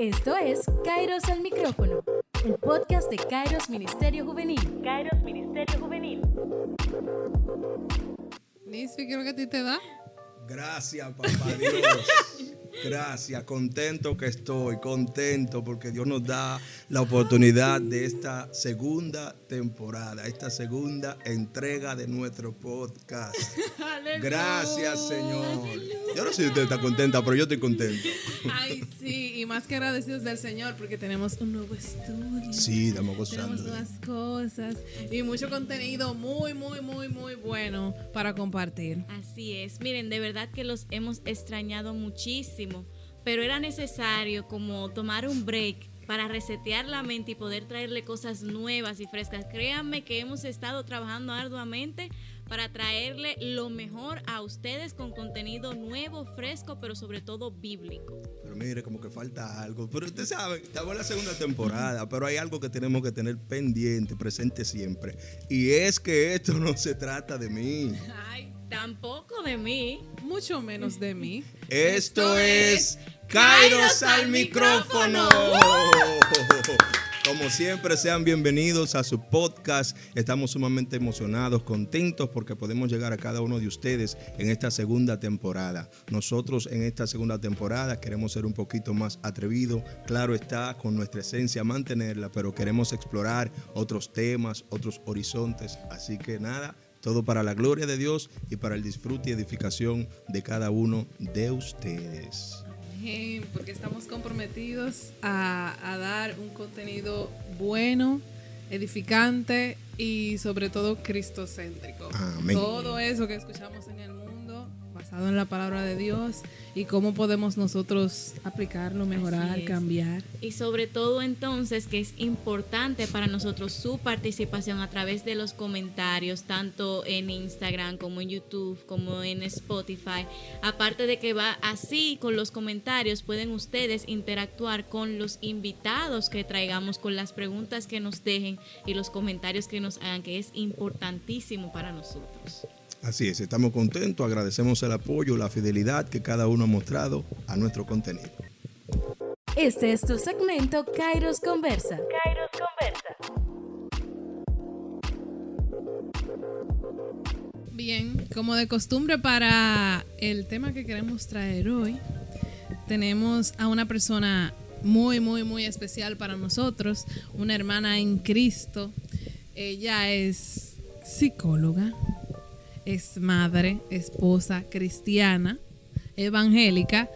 Esto es Kairos al micrófono, el podcast de Kairos Ministerio Juvenil. Kairos Ministerio Juvenil. Nisfi, ¿qué es lo que a ti te da? Gracias, papá Dios. Gracias, contento que estoy, contento porque Dios nos da la oportunidad de esta segunda temporada, esta segunda entrega de nuestro podcast. Gracias, Señor. Yo no sé si usted está contenta, pero yo estoy contento. Ay, sí, y más que agradecidos del Señor porque tenemos un nuevo estudio. Sí, estamos gozando. Tenemos nuevas cosas y mucho contenido muy bueno para compartir. Así es, miren, de verdad que los hemos extrañado muchísimo, pero era necesario como tomar un break para resetear la mente y poder traerle cosas nuevas y frescas. Créanme que hemos estado trabajando arduamente para traerle lo mejor a ustedes con contenido nuevo, fresco, pero sobre todo bíblico. Pero mire, como que falta algo. Pero usted sabe, estamos en la segunda temporada, pero hay algo que tenemos que tener pendiente, presente siempre. Y es que esto no se trata de mí. Ay, tampoco de mí. Mucho menos de mí. Esto es Kairos al micrófono. Como siempre, sean bienvenidos a su podcast. Estamos sumamente emocionados, contentos porque podemos llegar a cada uno de ustedes en esta segunda temporada. Nosotros en esta segunda temporada queremos ser un poquito más atrevidos. Claro está, con nuestra esencia mantenerla, pero queremos explorar otros temas, otros horizontes. Así que nada, todo para la gloria de Dios y para el disfrute y edificación de cada uno de ustedes. Porque estamos comprometidos a dar un contenido bueno, edificante y sobre todo cristocéntrico. Amén. Todo eso que escuchamos en el mundo basado en la palabra de Dios y cómo podemos nosotros aplicarlo, mejorar, cambiar. Y sobre todo entonces que es importante para nosotros su participación a través de los comentarios, tanto en Instagram como en YouTube, como en Spotify. Aparte de que va así con los comentarios, pueden ustedes interactuar con los invitados que traigamos, con las preguntas que nos dejen y los comentarios que nos hagan, que es importantísimo para nosotros. Así es, estamos contentos, agradecemos el apoyo, la fidelidad que cada uno ha mostrado a nuestro contenido. Este es tu segmento Kairos Conversa. Kairos Conversa. Bien, como de costumbre para el tema que queremos traer hoy, tenemos a una persona muy especial para nosotros, una hermana en Cristo. Ella es psicóloga, es madre, esposa, cristiana, evangélica.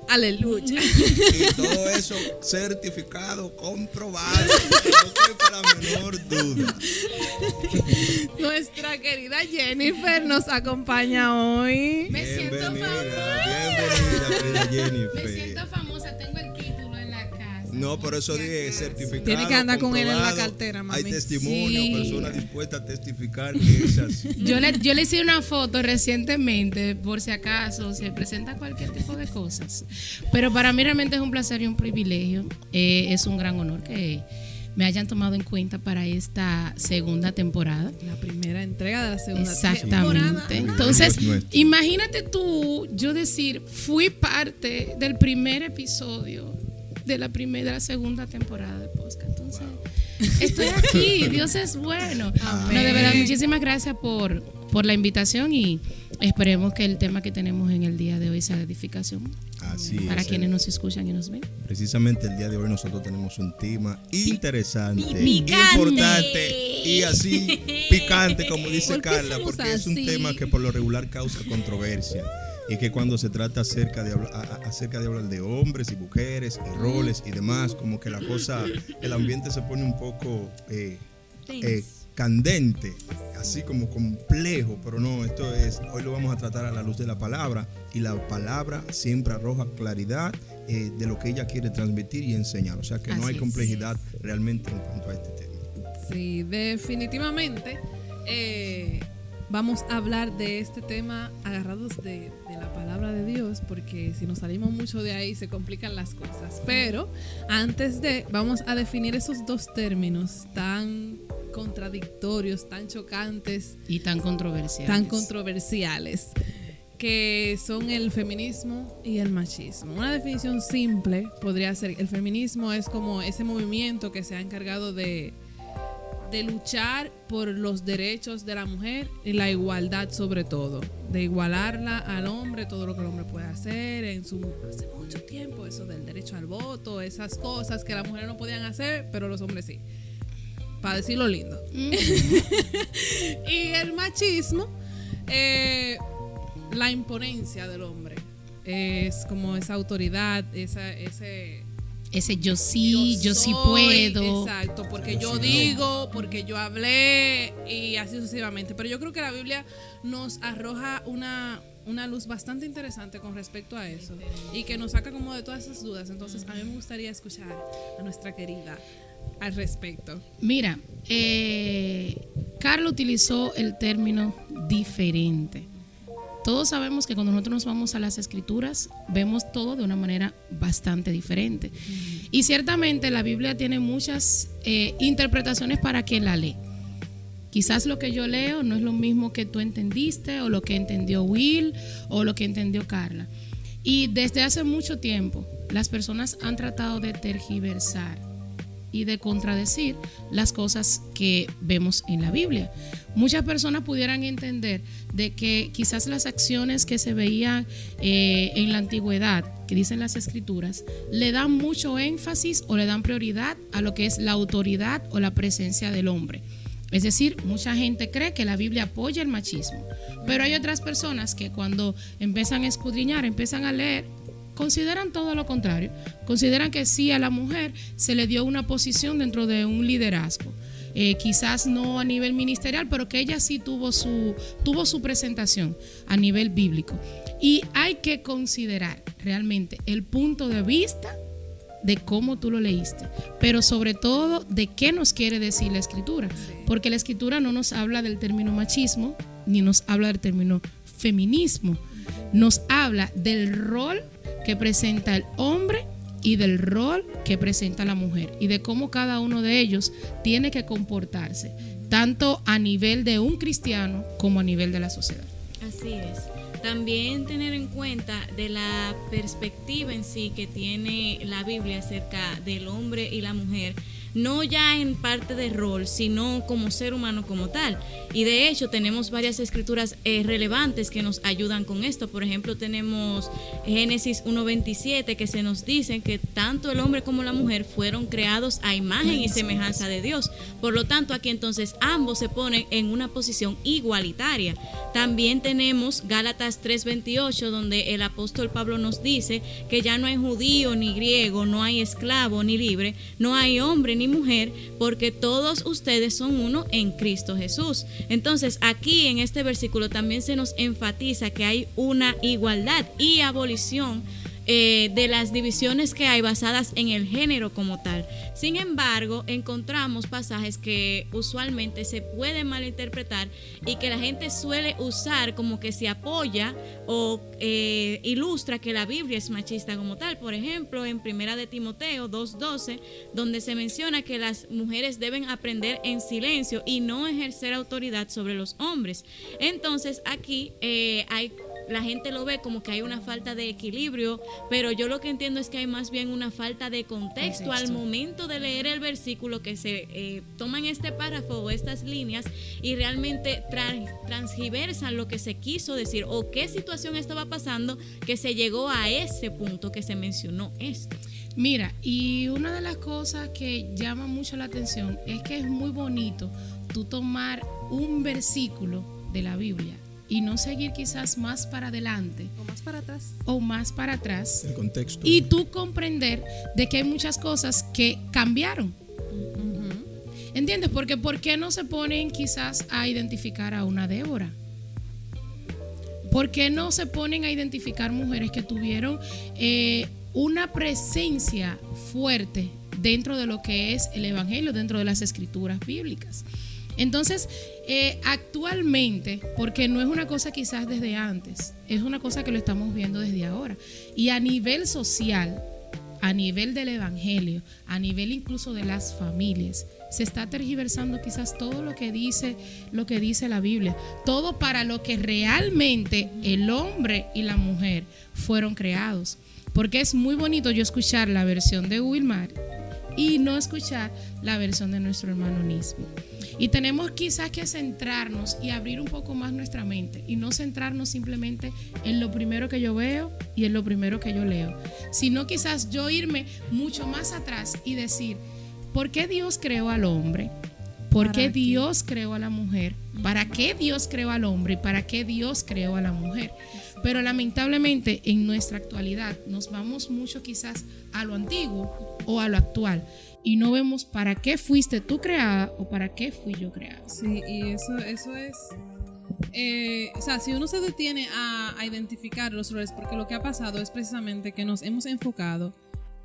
Aleluya. Y todo eso certificado, comprobado. No tiene para la menor duda. Nuestra querida Jennifer nos acompaña hoy. Me siento famosa. Bienvenida, querida Jennifer. Me siento famosa, tengo el título en la casa. No, por eso dije certificado. Tiene que andar con él en la comprobado. cartera, mami. Hay testimonio, Sí. personas dispuestas a testificar que es así. Yo le hice una foto recientemente, por si acaso se presenta cualquier tipo de cosas. Pero para mí realmente es un placer y un privilegio. Es un gran honor que me hayan tomado en cuenta para esta segunda temporada. La primera entrega de la segunda temporada. Exactamente. Entonces, Nuestro. imagínate tú, yo decir, fui parte del primer episodio de la segunda temporada de podcast. Entonces, estoy aquí, Dios es bueno. Amén. No, de verdad, muchísimas gracias por la invitación y esperemos que el tema que tenemos en el día de hoy sea de edificación Así para es. quienes nos escuchan y nos ven. Precisamente el día de hoy nosotros tenemos un tema interesante, Picante. importante y así picante, como dice ¿Por qué Carla, somos porque es un así? tema que por lo regular causa controversia. Y que cuando se trata acerca de hablar de hombres y mujeres y roles y demás, como que la cosa, el ambiente se pone un poco candente, así como complejo, pero no, hoy lo vamos a tratar a la luz de la palabra y la palabra siempre arroja claridad de lo que ella quiere transmitir y enseñar, o sea que no Así hay es. complejidad realmente en cuanto a este tema. Sí, definitivamente vamos a hablar de este tema agarrados de la palabra de Dios, porque si nos salimos mucho de ahí se complican las cosas. Pero antes vamos a definir esos dos términos tan contradictorios, tan chocantes, Y tan controversiales. tan controversiales. que son el feminismo y el machismo. Una definición simple podría ser: el feminismo es como ese movimiento que se ha encargado de luchar por los derechos de la mujer y la igualdad, sobre todo, de igualarla al hombre, todo lo que el hombre puede hacer hace mucho tiempo, eso del derecho al voto, esas cosas que las mujeres no podían hacer, pero los hombres sí, para decirlo lindo. Y el machismo, la imponencia del hombre, es como esa autoridad, ese yo sí puedo. Exacto, porque yo digo, porque yo hablé y así sucesivamente. Pero yo creo que la Biblia nos arroja una luz bastante interesante con respecto a eso y que nos saca como de todas esas dudas. Entonces a mí me gustaría escuchar a nuestra querida al respecto. Mira, Carla utilizó el término diferente. Todos sabemos que cuando nosotros nos vamos a las escrituras, vemos todo de una manera bastante diferente. Y ciertamente la Biblia tiene muchas interpretaciones para quien la lee. Quizás lo que yo leo no es lo mismo que tú entendiste, o lo que entendió Will, o lo que entendió Carla. Y desde hace mucho tiempo, las personas han tratado de tergiversar y de contradecir las cosas que vemos en la Biblia. Muchas personas pudieran entender de que quizás las acciones que se veían en la antigüedad, que dicen las escrituras, le dan mucho énfasis o le dan prioridad a lo que es la autoridad o la presencia del hombre. Es decir, mucha gente cree que la Biblia apoya el machismo, pero hay otras personas que cuando empiezan a escudriñar, empiezan a leer, consideran todo lo contrario. Consideran que sí, a la mujer se le dio una posición dentro de un liderazgo. Quizás no a nivel ministerial, pero que ella sí tuvo su presentación a nivel bíblico. Y hay que considerar realmente el punto de vista de cómo tú lo leíste, pero sobre todo de qué nos quiere decir la escritura. Porque la escritura no nos habla del término machismo, ni nos habla del término feminismo. Nos habla del rol que presenta el hombre y del rol que presenta la mujer y de cómo cada uno de ellos tiene que comportarse, tanto a nivel de un cristiano como a nivel de la sociedad. Así es. También tener en cuenta de la perspectiva en sí que tiene la Biblia acerca del hombre y la mujer, no ya en parte de rol, sino como ser humano como tal. Y de hecho tenemos varias escrituras relevantes que nos ayudan con esto. Por ejemplo, tenemos Génesis 1:27, que se nos dice que tanto el hombre como la mujer fueron creados a imagen y semejanza de Dios. Por lo tanto, aquí entonces ambos se ponen en una posición igualitaria. También tenemos Gálatas 3:28, donde el apóstol Pablo nos dice que ya no hay judío ni griego, no hay esclavo ni libre, no hay hombre ni mujer, porque todos ustedes son uno en Cristo Jesús. Entonces aquí en este versículo también se nos enfatiza que hay una igualdad y abolición de las divisiones que hay basadas en el género como tal. Sin embargo, encontramos pasajes que usualmente se pueden malinterpretar y que la gente suele usar como que se apoya o ilustra que la Biblia es machista como tal. Por ejemplo, en 1 de Timoteo 2:12, donde se menciona que las mujeres deben aprender en silencio y no ejercer autoridad sobre los hombres. Entonces aquí la gente lo ve como que hay una falta de equilibrio, pero yo lo que entiendo es que hay más bien una falta de contexto al momento de leer el versículo, que se toman este párrafo o estas líneas y realmente transgiversan lo que se quiso decir o qué situación estaba pasando que se llegó a ese punto que se mencionó esto. Mira, y una de las cosas que llama mucho la atención es que es muy bonito tú tomar un versículo de la Biblia y no seguir quizás más para adelante o más para atrás el contexto, y tú comprender de que hay muchas cosas que cambiaron. ¿Entiendes? Porque ¿por qué no se ponen quizás a identificar a una Débora? ¿Por qué no se ponen a identificar mujeres que tuvieron una presencia fuerte dentro de lo que es el evangelio, dentro de las escrituras bíblicas? Entonces, actualmente, porque no es una cosa quizás desde antes, es una cosa que lo estamos viendo desde ahora. Y a nivel social, a nivel del evangelio, a nivel incluso de las familias, se está tergiversando quizás todo lo que dice la Biblia, todo para lo que realmente el hombre y la mujer fueron creados. Porque es muy bonito yo escuchar la versión de Wilmar y no escuchar la versión de nuestro hermano Nisbi. Y tenemos quizás que centrarnos y abrir un poco más nuestra mente y no centrarnos simplemente en lo primero que yo veo y en lo primero que yo leo, sino quizás yo irme mucho más atrás y decir, ¿por qué Dios creó al hombre? ¿Por qué Dios creó a la mujer? ¿Para qué Dios creó al hombre? ¿Y para qué Dios creó a la mujer? Pero lamentablemente en nuestra actualidad nos vamos mucho quizás a lo antiguo o a lo actual y no vemos para qué fuiste tú creada o para qué fui yo creada. Sí, y eso es, o sea, si uno se detiene a identificar los roles, porque lo que ha pasado es precisamente que nos hemos enfocado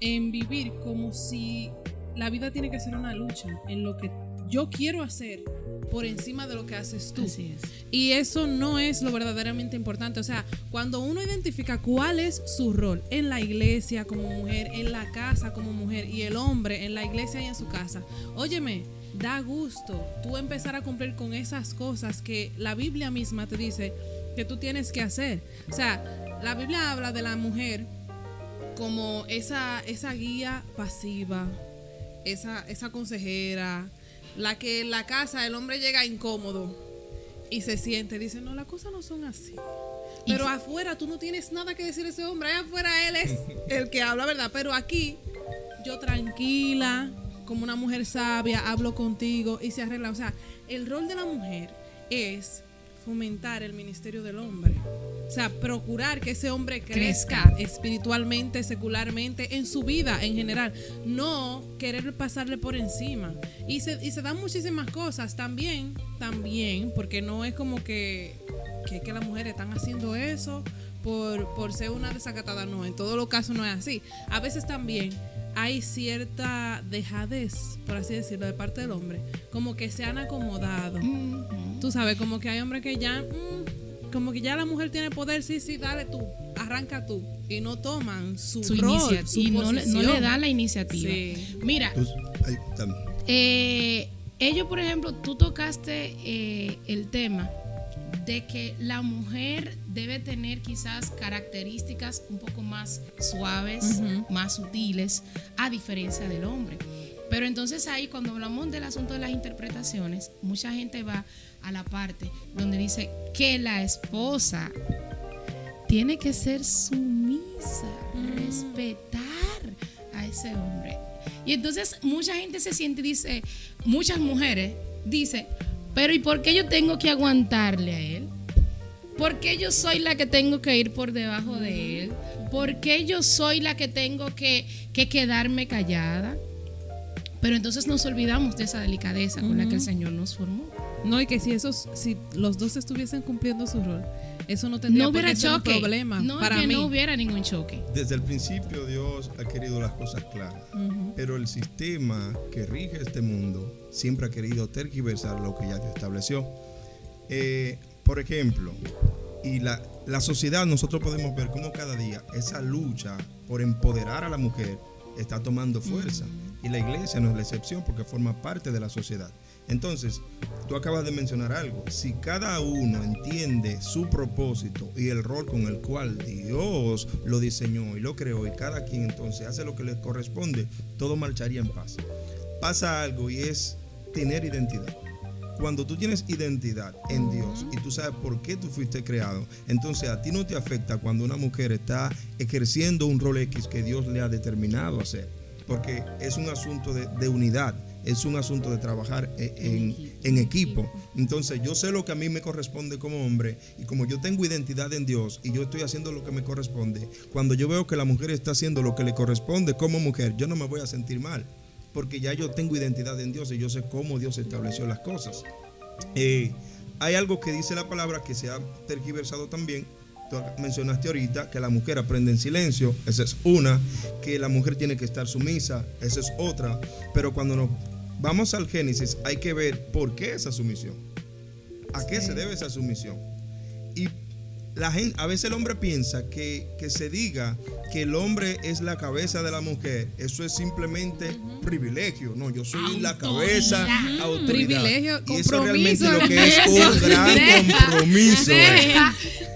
en vivir como si la vida tiene que ser una lucha, en lo que yo quiero hacer por encima de lo que haces tú. Así es. Y eso no es lo verdaderamente importante. O sea, cuando uno identifica cuál es su rol en la iglesia como mujer, en la casa como mujer y el hombre en la iglesia y en su casa, óyeme, da gusto tú empezar a cumplir con esas cosas que la Biblia misma te dice que tú tienes que hacer. O sea, la Biblia habla de la mujer como esa guía pasiva, esa consejera, la que en la casa el hombre llega incómodo y se siente, dice, no, las cosas no son así. Pero afuera tú no tienes nada que decir a ese hombre, allá afuera él es el que habla, ¿verdad? Pero aquí yo tranquila, como una mujer sabia, hablo contigo y se arregla. O sea, el rol de la mujer es fomentar el ministerio del hombre. O sea, procurar que ese hombre crezca espiritualmente, secularmente, en su vida en general. No querer pasarle por encima. Y se dan muchísimas cosas también, porque no es como que las mujeres están haciendo eso por ser una desacatada. No, en todos los casos no es así. A veces también hay cierta dejadez, por así decirlo, de parte del hombre. Como que se han acomodado. Tú sabes, como que hay hombres que ya... como que ya la mujer tiene poder, sí, dale tú, arranca tú. Y no toman su rol, su y no posición. le dan la iniciativa. Sí. Mira, ellos, por ejemplo, tú tocaste el tema de que la mujer debe tener quizás características un poco más suaves, más sutiles, a diferencia del hombre. Pero entonces ahí, cuando hablamos del asunto de las interpretaciones, mucha gente va a la parte donde dice que la esposa tiene que ser sumisa, respetar a ese hombre. Y entonces mucha gente se siente y dice, muchas mujeres dicen, pero ¿y por qué yo tengo que aguantarle a él? ¿Por qué yo soy la que tengo que ir por debajo de él? ¿Por qué yo soy la que tengo que quedarme callada? Pero entonces nos olvidamos de esa delicadeza con la que el Señor nos formó. No, y que si los dos estuviesen cumpliendo su rol, eso no tendría por qué ser un problema para mí. No hubiera ningún choque. Desde el principio Dios ha querido las cosas claras, pero el sistema que rige este mundo siempre ha querido tergiversar lo que ya Dios estableció. Por ejemplo, y la sociedad, nosotros podemos ver cómo cada día esa lucha por empoderar a la mujer está tomando fuerza. Y la iglesia no es la excepción porque forma parte de la sociedad. Entonces, tú acabas de mencionar algo. Si cada uno entiende su propósito y el rol con el cual Dios lo diseñó y lo creó, y cada quien entonces hace lo que le corresponde, todo marcharía en paz. Pasa algo y es tener identidad. Cuando tú tienes identidad en Dios y tú sabes por qué tú fuiste creado, entonces a ti no te afecta cuando una mujer está ejerciendo un rol X que Dios le ha determinado hacer, porque es un asunto de unidad, es un asunto de trabajar en equipo. Entonces yo sé lo que a mí me corresponde como hombre, y como yo tengo identidad en Dios y yo estoy haciendo lo que me corresponde, cuando yo veo que la mujer está haciendo lo que le corresponde como mujer, yo no me voy a sentir mal, porque ya yo tengo identidad en Dios y yo sé cómo Dios estableció las cosas. Hay algo que dice la palabra que se ha tergiversado también. Tú mencionaste ahorita que la mujer aprende en silencio, esa es una, que la mujer tiene que estar sumisa, esa es otra, pero cuando nos vamos al Génesis hay que ver por qué esa sumisión, a qué se debe esa sumisión. Y la gente, a veces el hombre piensa que se diga que el hombre es la cabeza de la mujer, eso es simplemente privilegio. No, yo soy la cabeza, autoridad. Privilegio, y eso compromiso, realmente lo que es un gran compromiso.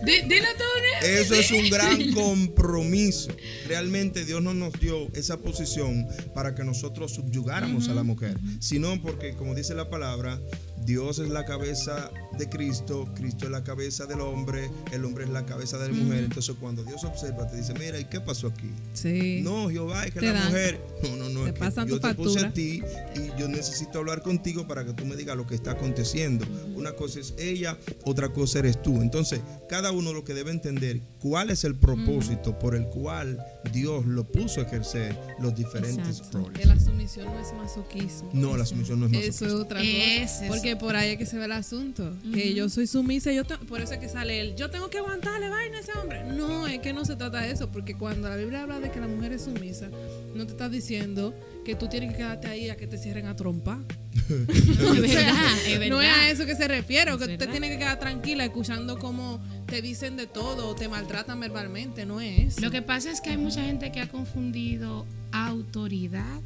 Dilo tú, Néstor. Eso es un gran compromiso. Realmente Dios no nos dio esa posición para que nosotros subyugáramos a la mujer, sino porque, como dice la palabra, Dios es la cabeza de Cristo, Cristo es la cabeza del hombre, el hombre es la cabeza de la mujer. Entonces cuando Dios observa, te dice, mira, ¿y qué pasó aquí? Sí. No, Jehová, es que Te la dan. mujer, no, Te es que pasan yo tu te puse factura. a ti y yo necesito hablar contigo para que tú me digas lo que está aconteciendo. Una cosa es ella, otra cosa eres tú. Entonces, cada uno lo que debe entender cuál es el propósito por el cual Dios lo puso a ejercer los diferentes Exacto. roles. Que la sumisión no es masoquismo. No, la sumisión no es Eso es masoquismo. otra Es cosa. eso. Porque por ahí es que se ve el asunto. Que yo soy sumisa, por eso es que sale el yo tengo que aguantarle vaina a ese hombre. No, es que no se trata de eso. Porque cuando la Biblia habla de que la mujer es sumisa, no te está diciendo que tú tienes que quedarte ahí a que te cierren a trompa. Es verdad, es verdad. No es a eso que se refiere, o que Es tú te verdad. tienes que quedar tranquila escuchando cómo te dicen de todo o te maltratan verbalmente, no es eso. Lo que pasa es que hay mucha gente que ha confundido autoridad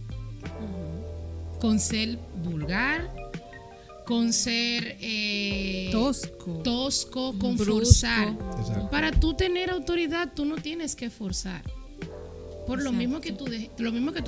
con ser vulgar, con ser tosco, con Brusco. forzar. Exacto. Para tú tener autoridad, tú no tienes que forzar. Por lo mismo que tú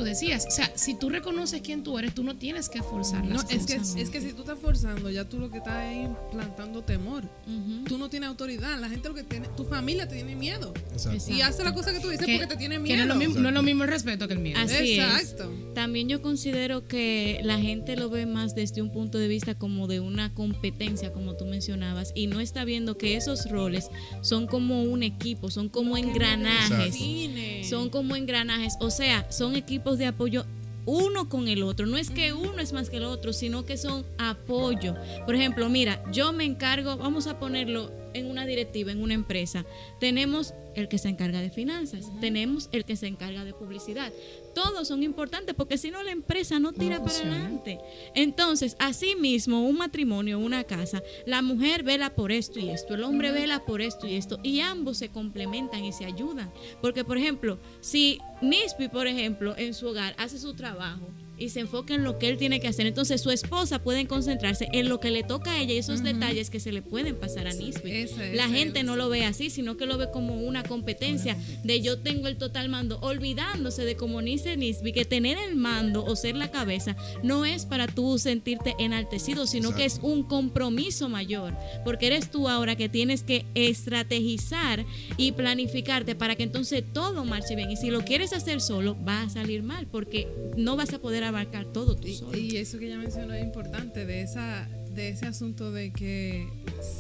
decías, o sea, si tú reconoces quién tú eres, tú no tienes que forzar No, las es cosas. que si tú estás forzando, ya tú lo que estás es implantando temor. Ujú. Tú no tienes autoridad. La gente lo que tiene, tu familia te tiene miedo. Exacto. Y hace la cosa que tú dices porque te tiene que miedo. no, no es lo mismo el respeto que el miedo. Así Exacto. es. También yo considero que la gente lo ve más desde un punto de vista como de una competencia, como tú mencionabas, y no está viendo que esos roles son como un equipo, son como engranajes. Cine. Son como engranajes, o sea, son equipos de apoyo uno con el otro. No es que uno es más que el otro, sino que son apoyo. Por ejemplo, mira, yo me encargo, vamos a ponerlo en una directiva, en una empresa. Tenemos el que se encarga de finanzas, tenemos el que se encarga de publicidad. Todos son importantes porque si no la empresa no tira para adelante. Entonces, así mismo, un matrimonio, una casa, la mujer vela por esto y esto, el hombre vela por esto y esto, y ambos se complementan y se ayudan. Porque, por ejemplo, si Nispi, por ejemplo, en su hogar hace su trabajo y se enfoca en lo que él tiene que hacer, entonces su esposa puede concentrarse en lo que le toca a ella y esos detalles que se le pueden pasar a Nispi. Ese, La ese, gente ese. no lo ve así, sino que lo ve como una competencia de yo tengo el total mando, olvidándose de, como dice Nisbi, que tener el mando o ser la cabeza no es para tú sentirte enaltecido, sino que es Exacto. un compromiso mayor, porque eres tú ahora que tienes que estrategizar y planificarte para que entonces todo marche bien, y si lo quieres hacer solo va a salir mal porque no vas a poder abarcar todo tú solo. Y eso que ya mencionó es importante de ese asunto de que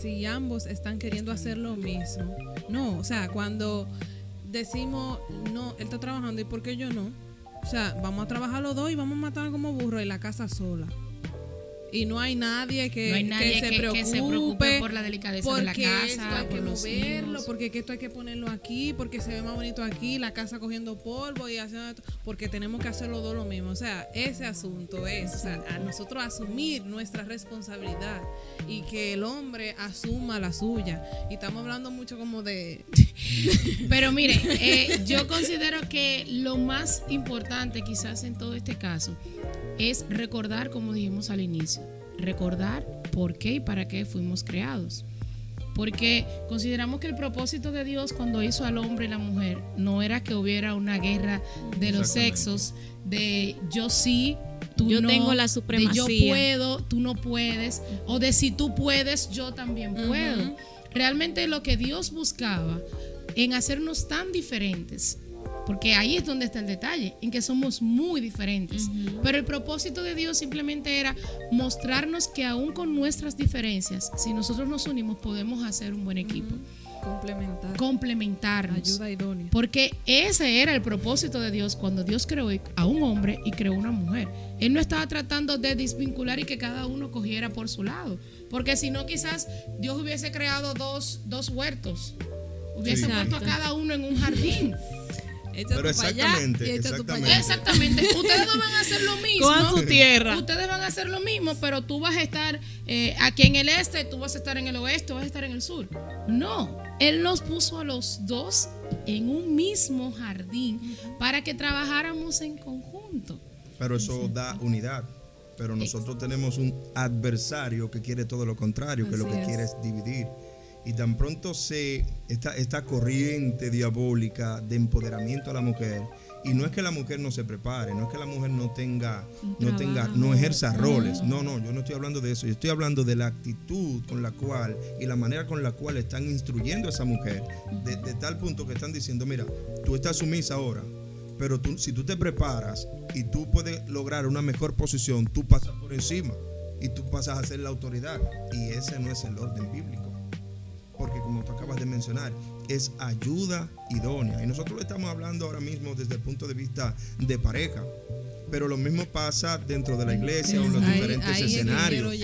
si ambos están queriendo hacer lo mismo, no, o sea, cuando decimos no, él está trabajando y ¿por qué yo no? O sea, vamos a trabajar los dos y vamos a matar como burro y la casa sola. Y no hay nadie que, No hay nadie que se se preocupe por la delicadeza de la porque casa, esto hay por que los moverlo, hijos. porque esto hay que ponerlo aquí, porque se ve más bonito aquí, la casa cogiendo polvo y haciendo esto, porque tenemos que hacer los dos lo mismo. O sea, ese asunto es, o sea, a nosotros asumir nuestra responsabilidad y que el hombre asuma la suya. Y estamos hablando mucho como de... Pero mire, yo considero que lo más importante quizás en todo este caso es recordar, como dijimos al inicio, recordar por qué y para qué fuimos creados. Porque consideramos que el propósito de Dios cuando hizo al hombre y la mujer no era que hubiera una guerra de los Exactamente. sexos, de yo sí, tú Yo no, tengo la de supremacía. yo puedo, tú no puedes, o de si tú puedes, yo también puedo. Realmente lo que Dios buscaba en hacernos tan diferentes, porque ahí es donde está el detalle, en que somos muy diferentes. Pero el propósito de Dios simplemente era mostrarnos que aún con nuestras diferencias, si nosotros nos unimos, podemos hacer un buen equipo. Complementarnos. Ayuda idónea. Porque ese era el propósito de Dios cuando Dios creó a un hombre y creó una mujer. Él no estaba tratando de desvincular y que cada uno cogiera por su lado. Porque si no, quizás Dios hubiese creado dos huertos. Hubiese Exacto. puesto a cada uno en un jardín. Echa Pero tú para allá exactamente, y echa tú para exactamente. allá. Exactamente. Ustedes no van a hacer lo mismo. Cojan su tierra. Ustedes van a hacer lo mismo, pero tú vas a estar aquí en el este, tú vas a estar en el oeste, vas a estar en el sur. No, Él nos puso a los dos en un mismo jardín para que trabajáramos en conjunto. Pero eso da unidad. Pero nosotros tenemos un adversario que quiere todo lo contrario, que lo que quiere es dividir. Y tan pronto esta corriente diabólica de empoderamiento a la mujer, y no es que la mujer no se prepare, no es que la mujer no ejerza roles, no, yo no estoy hablando de eso, yo estoy hablando de la actitud con la cual y la manera con la cual están instruyendo a esa mujer, de tal punto que están diciendo, mira, tú estás sumisa ahora, pero si tú te preparas y tú puedes lograr una mejor posición, tú pasas por encima y tú pasas a ser la autoridad, y ese no es el orden bíblico. Porque como tú acabas de mencionar, es ayuda idónea. Y nosotros lo estamos hablando ahora mismo desde el punto de vista de pareja. Pero lo mismo pasa dentro de la iglesia o en los diferentes escenarios.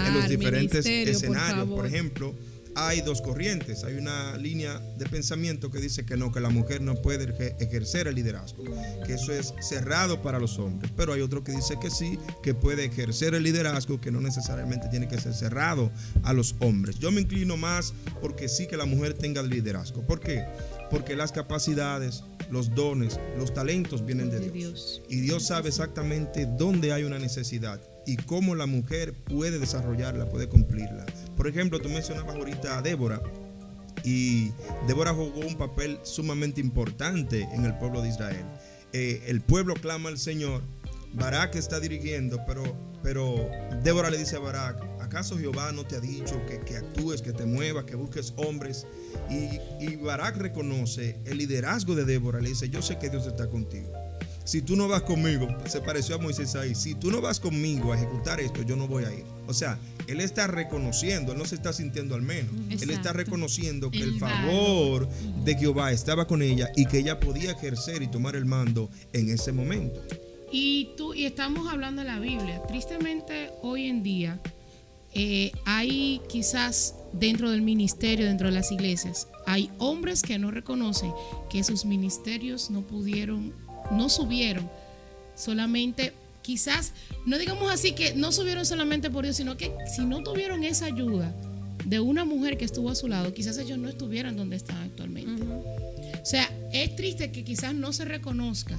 En los diferentes escenarios. Por ejemplo, hay dos corrientes. Hay una línea de pensamiento que dice que no, que la mujer no puede ejercer el liderazgo, que eso es cerrado para los hombres. Pero hay otro que dice que sí, que puede ejercer el liderazgo, que no necesariamente tiene que ser cerrado a los hombres. Yo me inclino más porque sí que la mujer tenga el liderazgo. ¿Por qué? Porque las capacidades, los dones, los talentos vienen de Dios. Y Dios sabe exactamente dónde hay una necesidad y cómo la mujer puede desarrollarla, puede cumplirla. Por ejemplo, tú mencionabas ahorita a Débora, y Débora jugó un papel sumamente importante en el pueblo de Israel. El pueblo clama al Señor, Barak está dirigiendo, pero Débora le dice a Barak, ¿acaso Jehová no te ha dicho que actúes, que te muevas, que busques hombres? Y Barak reconoce el liderazgo de Débora, le dice, yo sé que Dios está contigo. Si tú no vas conmigo, se pareció a Moisés ahí, si tú no vas conmigo a ejecutar esto, yo no voy a ir. O sea, él está reconociendo, él no se está sintiendo al menos. Exacto. Él está reconociendo que el favor de Jehová estaba con ella y que ella podía ejercer y tomar el mando en ese momento. Y estamos hablando de la Biblia. Tristemente, hoy en día, hay quizás dentro del ministerio, dentro de las iglesias, hay hombres que no reconocen que sus ministerios no subieron solamente, quizás, no digamos así que no subieron solamente por Dios, sino que si no tuvieron esa ayuda de una mujer que estuvo a su lado, quizás ellos no estuvieran donde están actualmente. O sea, es triste que quizás no se reconozca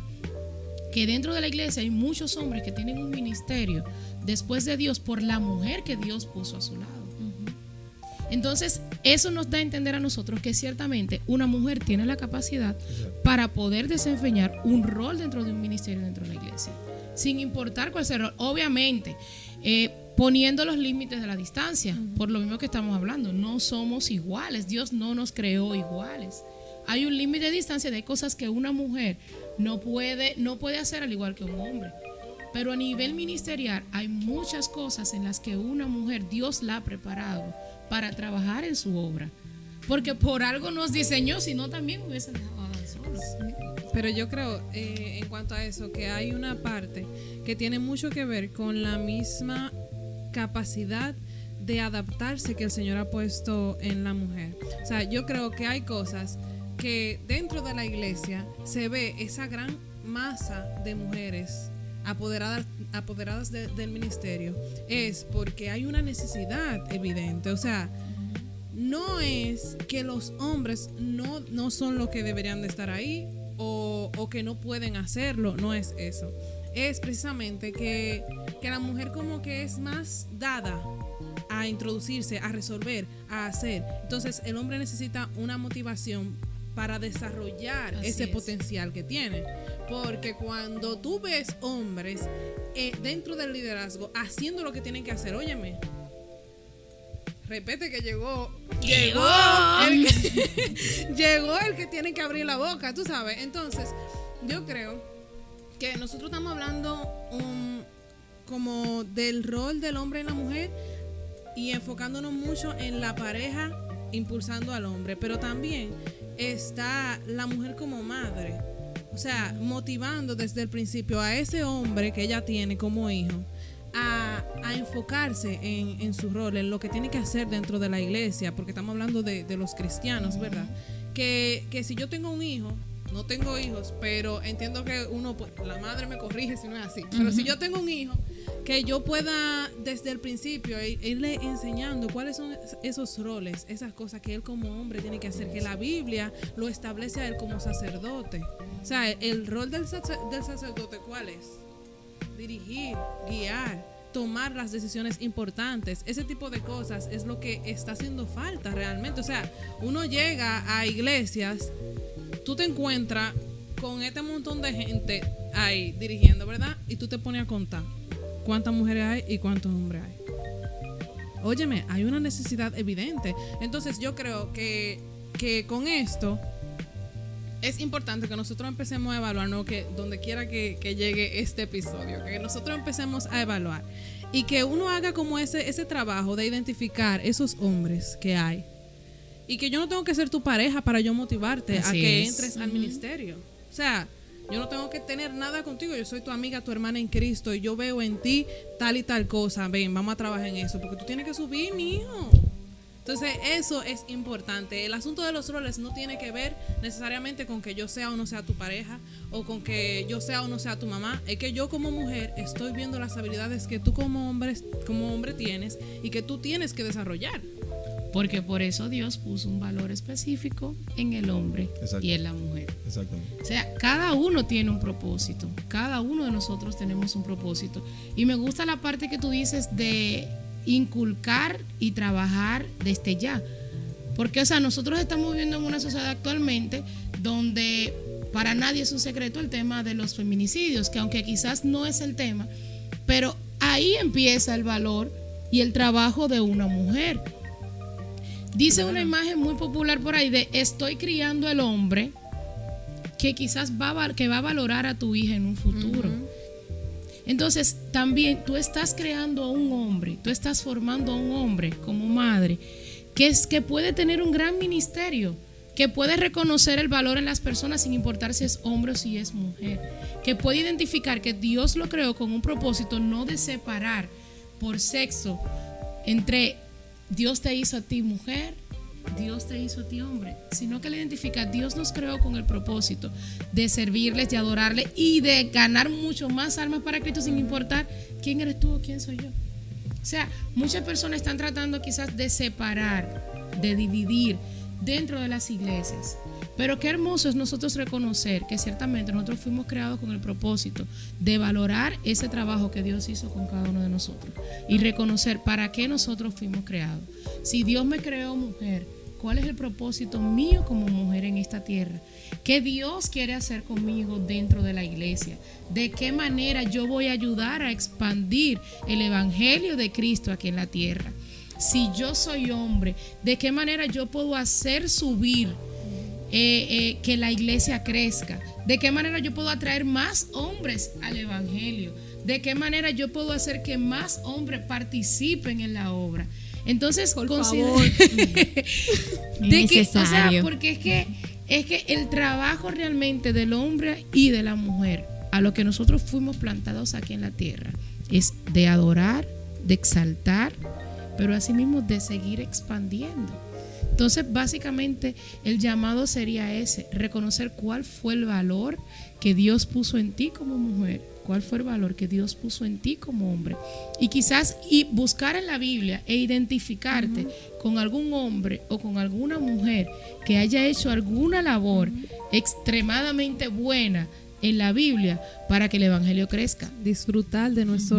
que dentro de la iglesia hay muchos hombres que tienen un ministerio después de Dios por la mujer que Dios puso a su lado. Entonces, eso nos da a entender a nosotros que ciertamente una mujer tiene la capacidad para poder desempeñar un rol dentro de un ministerio dentro de la iglesia, sin importar cuál sea el rol. Obviamente, poniendo los límites de la distancia, por lo mismo que estamos hablando, no somos iguales, Dios no nos creó iguales. Hay un límite de distancia, de cosas que una mujer no puede hacer al igual que un hombre. Pero a nivel ministerial hay muchas cosas en las que una mujer Dios la ha preparado para trabajar en su obra, porque por algo nos diseñó, si no también hubiesen dejado a solos. Pero yo creo, en cuanto a eso, que hay una parte que tiene mucho que ver con la misma capacidad de adaptarse que el Señor ha puesto en la mujer. O sea, yo creo que hay cosas que dentro de la iglesia se ve esa gran masa de mujeres apoderadas del ministerio, es porque hay una necesidad evidente. O sea, no es que los hombres no son los que deberían de estar ahí o que no pueden hacerlo, no es eso. Es precisamente que la mujer como que es más dada a introducirse, a resolver, a hacer. Entonces el hombre necesita una motivación para desarrollar ese potencial que tiene. Porque cuando tú ves hombres dentro del liderazgo haciendo lo que tienen que hacer, óyeme, repite que llegó el que tiene que abrir la boca, tú sabes. Entonces, yo creo que nosotros estamos hablando como del rol del hombre y la mujer y enfocándonos mucho en la pareja impulsando al hombre, pero también está la mujer como madre, o sea, motivando desde el principio a ese hombre que ella tiene como hijo a enfocarse en su rol, en lo que tiene que hacer dentro de la iglesia, porque estamos hablando de los cristianos, ¿verdad? Que si yo tengo un hijo, no tengo hijos, pero entiendo que uno, la madre me corrige si no es así. Pero si yo tengo un hijo, que yo pueda desde el principio irle enseñando cuáles son esos roles, esas cosas que él como hombre tiene que hacer, que la Biblia lo establece a él como sacerdote. O sea, el rol del sacerdote, ¿cuál es? Dirigir, guiar, tomar las decisiones importantes. Ese tipo de cosas es lo que está haciendo falta realmente. O sea, uno llega a iglesias, tú te encuentras con este montón de gente ahí dirigiendo, ¿verdad? Y tú te pones a contar cuántas mujeres hay y cuántos hombres hay. Óyeme, hay una necesidad evidente. Entonces yo creo que con esto es importante que nosotros empecemos a evaluarnos, que donde quiera que llegue este episodio, que nosotros empecemos a evaluar y que uno haga como ese trabajo de identificar esos hombres que hay. Y que yo no tengo que ser tu pareja para yo motivarte a que entres al ministerio. O sea, yo no tengo que tener nada contigo. Yo soy tu amiga, tu hermana en Cristo, y yo veo en ti tal y tal cosa. Ven, vamos a trabajar en eso, porque tú tienes que subir, mi hijo. Entonces, eso es importante. El asunto de los roles no tiene que ver necesariamente con que yo sea o no sea tu pareja, o con que yo sea o no sea tu mamá. Es que yo como mujer estoy viendo las habilidades que tú como hombre tienes y que tú tienes que desarrollar. Porque por eso Dios puso un valor específico en el hombre y en la mujer. Exactamente. O sea, cada uno tiene un propósito. Cada uno de nosotros tenemos un propósito. Y me gusta la parte que tú dices de inculcar y trabajar desde ya. Porque, o sea, nosotros estamos viviendo en una sociedad actualmente donde para nadie es un secreto el tema de los feminicidios, que aunque quizás no es el tema, pero ahí empieza el valor y el trabajo de una mujer. Dice una imagen muy popular por ahí de estoy criando el hombre que quizás va a valorar a tu hija en un futuro. Entonces también tú estás creando a un hombre, tú estás formando a un hombre como madre que puede tener un gran ministerio, que puede reconocer el valor en las personas sin importar si es hombre o si es mujer, que puede identificar que Dios lo creó con un propósito no de separar por sexo entre Dios te hizo a ti mujer, Dios te hizo a ti hombre, sino que le identifica, Dios nos creó con el propósito de servirles, de adorarle y de ganar mucho más almas para Cristo sin importar quién eres tú o quién soy yo. O sea, muchas personas están tratando quizás de separar, de dividir dentro de las iglesias. Pero qué hermoso es nosotros reconocer que ciertamente nosotros fuimos creados con el propósito de valorar ese trabajo que Dios hizo con cada uno de nosotros y reconocer para qué nosotros fuimos creados. Si Dios me creó mujer, ¿cuál es el propósito mío como mujer en esta tierra? ¿Qué Dios quiere hacer conmigo dentro de la iglesia? ¿De qué manera yo voy a ayudar a expandir el evangelio de Cristo aquí en la tierra? Si yo soy hombre, ¿de qué manera yo puedo hacer subir que la iglesia crezca? ¿De qué manera yo puedo atraer más hombres al evangelio? ¿De qué manera yo puedo hacer que más hombres participen en la obra? Entonces, por favor. Porque es que el trabajo realmente del hombre y de la mujer, a lo que nosotros fuimos plantados aquí en la tierra, es de adorar, de exaltar, pero asimismo de seguir expandiendo. Entonces, básicamente, el llamado sería ese: reconocer cuál fue el valor que Dios puso en ti como mujer, cuál fue el valor que Dios puso en ti como hombre. Y quizás buscar en la Biblia e identificarte con algún hombre o con alguna mujer que haya hecho alguna labor extremadamente buena en la Biblia para que el evangelio crezca. Disfrutar de nuestro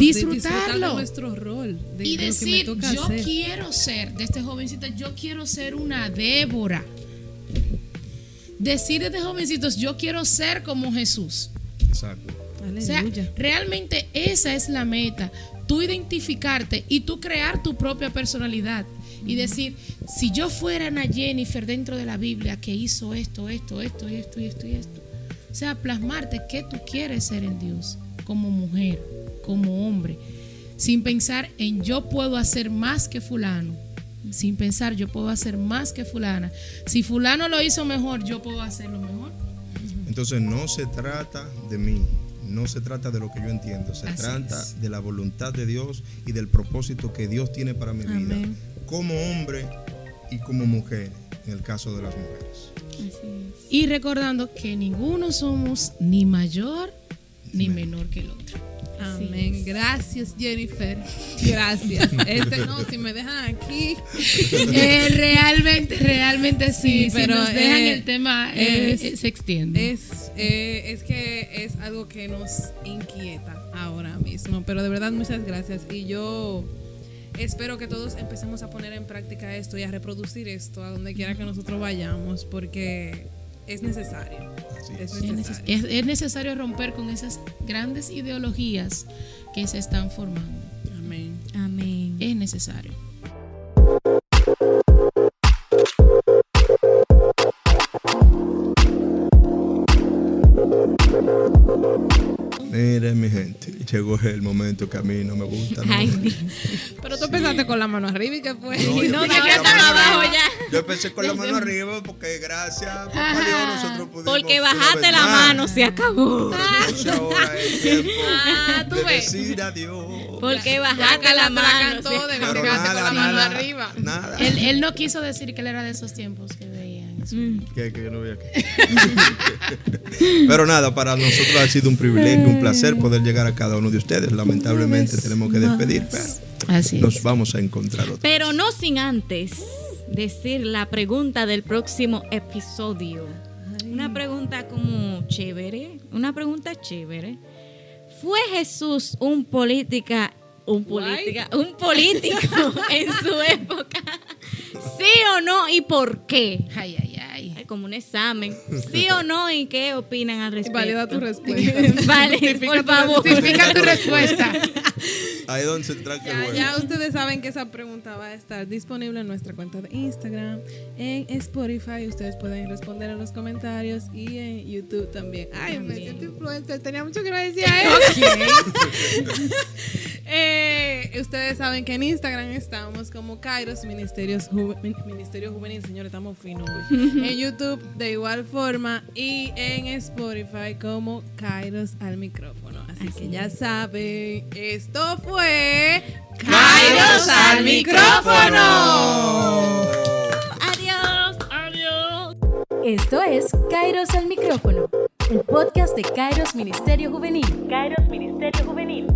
rol y decir, yo quiero ser, de este jovencito, yo quiero ser una Débora. Decir desde jovencitos, yo quiero ser como Jesús. Exacto. O sea, realmente esa es la meta, tú identificarte y tú crear tu propia personalidad y decir, si yo fuera Ana Jennifer dentro de la Biblia que hizo esto. O sea, plasmarte qué tú quieres ser en Dios, como mujer, como hombre, sin pensar en yo puedo hacer más que fulano, sin pensar yo puedo hacer más que fulana. Si fulano lo hizo mejor, yo puedo hacerlo mejor. Entonces no se trata de mí, no se trata de lo que yo entiendo, se trata de la voluntad de Dios y del propósito que Dios tiene para mi vida, como hombre y como mujer. en el caso de las mujeres. Así es. Y recordando que ninguno somos ni mayor ni menor que el otro. Amén. Gracias, Jennifer. Gracias. Si me dejan aquí. Realmente sí, pero si nos dejan el tema se extiende. Es que es algo que nos inquieta ahora mismo, pero de verdad muchas gracias y yo espero que todos empecemos a poner en práctica esto y a reproducir esto a donde quiera que nosotros vayamos porque es necesario. Sí. Es necesario romper con esas grandes ideologías que se están formando. Amén. Amén. Es necesario. Miren, mi gente, llegó el momento que a mí no me gusta. ¿no? Ay, Dios. Pero tú empezaste con la mano arriba y qué fue. No, yo No, empecé no, con ya la está mano abajo arriba. ya. Yo empecé con la mano arriba porque gracias a papá Dios nosotros pudimos. Porque una bajaste vez la más. mano, se acabó. Entonces ahora es tiempo tú de ves. decir adiós. Porque Ya bajaste que la mano. cantó, se de acabó. Pero Fíjate con la mano arriba. Nada. Él no quiso decir que él era de esos tiempos que veían. Que yo no voy aquí. Pero nada, para nosotros ha sido un privilegio, un placer poder llegar a cada uno de ustedes. Lamentablemente tenemos que despedir, pero Así es. nos vamos a encontrar otra Pero vez. no sin antes decir la pregunta del próximo episodio. Una pregunta como chévere. Una pregunta chévere. ¿Fue Jesús un político en su época? ¿Sí o no? ¿Y por qué? Ay. Ay, como un examen. ¿Sí o no? ¿Y qué opinan al respecto? Valida tu respuesta. Vale, por favor. Justifica tu respuesta. Ahí es donde se tranca el juego. Ya ustedes saben que esa pregunta va a estar disponible en nuestra cuenta de Instagram, en Spotify. Ustedes pueden responder en los comentarios y en YouTube también. Ay, me siento influencer. Tenía mucho que no decía eso. Ustedes saben que en Instagram estamos como Kairos Ministerio Juvenil. Señores, estamos finos hoy. En YouTube de igual forma y en Spotify como Kairos al micrófono. Así que ya saben, esto fue Kairos al micrófono. Adiós. Esto es Kairos al micrófono, el podcast de Kairos Ministerio Juvenil. Kairos Ministerio Juvenil.